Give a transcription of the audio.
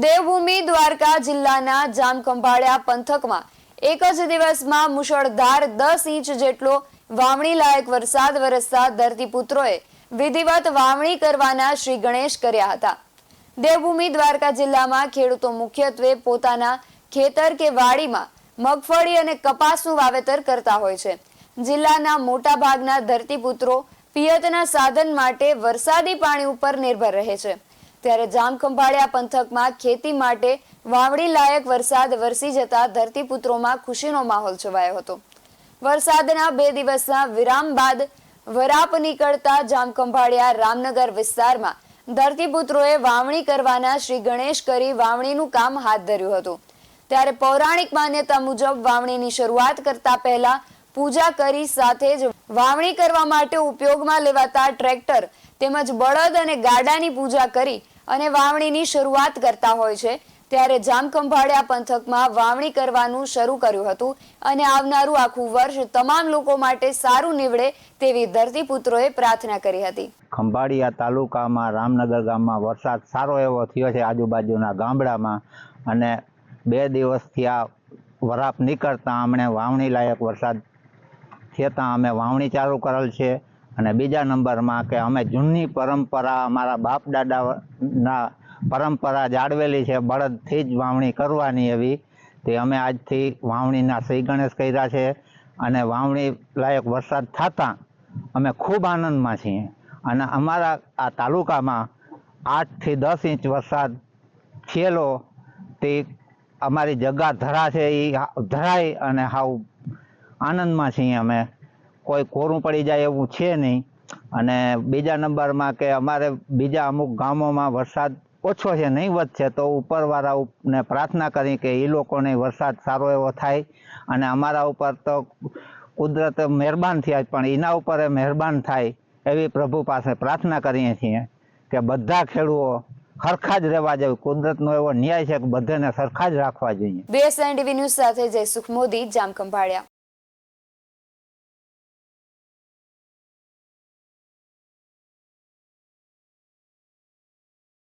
દેવભૂમિ દ્વારકા જિલ્લાના જામખંભાળિયા પંથકમાં એક જ દિવસમાં મુશળધાર 10 ઇંચ જેટલો વાવણી લાયક વરસાદ વરસતા ધરતીપુત્રોએ વિધિવત વાવણી કરવાના શ્રી ગણેશ કર્યા હતા। દેવભૂમિ દ્વારકા જિલ્લામાં ખેડૂતો મુખ્યત્વે પોતાના ખેતર કે વાડીમાં મગફળી અને કપાસનું વાવેતર કરતા હોય છે। જિલ્લાના મોટા ભાગના ધરતીપુત્રો પિયતના સાધન માટે વરસાદી પાણી ઉપર નિર્ભર રહે છે। ત્યારે જામખંભાળિયા પંથકમાં ખેતી માટે વાવણી લાયક વરસાદ વરસી જતા ધરતીપુત્રોમાં ખુશીનો માહોલ છવાયો હતો। વરસાદના 2 દિવસના વિરામ બાદ વરાપ નીકળતા જામખંભાળિયા રામનગર વિસ્તારમાં ધરતીપુત્રોએ વાવણી કરવાના શ્રી ગણેશ કરી વાવણીનું કામ હાથ ધર્યું હતું। ત્યારે પૌરાણિક માન્યતા મુજબ વાવણીની શરૂઆત કરતા પહેલા પૂજા કરી સાથે જ વાવણી કરવા માટે ઉપયોગમાં લેવાતા ટ્રેક્ટર તેમજ બળદ અને ગાડાની પૂજા કરી અને વાવણીની શરૂઆત કરતા હોય છે। ત્યારે જામખંભાળિયા પંથકમાં વાવણી કરવાનું શરૂ કર્યું હતું અને આવનારું આખું વર્ષ તમામ લોકો માટે સારું નીવડે તેવી ધરતીપુત્રોએ પ્રાર્થના કરી હતી। ખંભાળિયા તાલુકામાં રામનગર ગામમાં વરસાદ સારો એવો થયો છે આજુબાજુના ગામડામાં, અને 2 દિવસથી આ વરાપ નીકળતા અમને વાવણી લાયક વરસાદ થતાં અમે વાવણી ચાલુ કરેલ છે। અને બીજા નંબરમાં કે અમે જૂની પરંપરા, અમારા બાપ દાદાના પરંપરા જાળવેલી છે બળદથી જ વાવણી કરવાની એવી, તે અમે આજથી વાવણીના શ્રી ગણેશ કર્યા છે। અને વાવણી લાયક વરસાદ થતાં અમે ખૂબ આનંદમાં છીએ। અને અમારા આ તાલુકામાં 8 થી 10 ઇંચ વરસાદ થયેલો, તે અમારી જગા ધરા છે એ ધરાય અને હાવ આનંદમાં છીએ અમે, કોઈ કોરું પડી જાય એવું છે નહીં। અને બીજા નંબરમાં કે અમારે બીજા અમુક ગામોમાં વરસાદ ઓછો છે, નહીંવત છે, તો ઉપરવાળાને પ્રાર્થના કરી કે એ લોકોને વરસાદ સારો એવો થાય। અને અમારા ઉપર તો કુદરત મહેરબાન થયા, પણ એના ઉપર મહેરબાન થાય એવી પ્રભુ પાસે પ્રાર્થના કરીએ છીએ કે બધા ખેડૂતો સરખા જ રહેવા જોઈએ। કુદરતનો એવો ન્યાય છે કે બધાને સરખા જ રાખવા જોઈએ। BSN TV ન્યૂઝ સાથે જયસુખ મોદી, જામખંભાળિયા।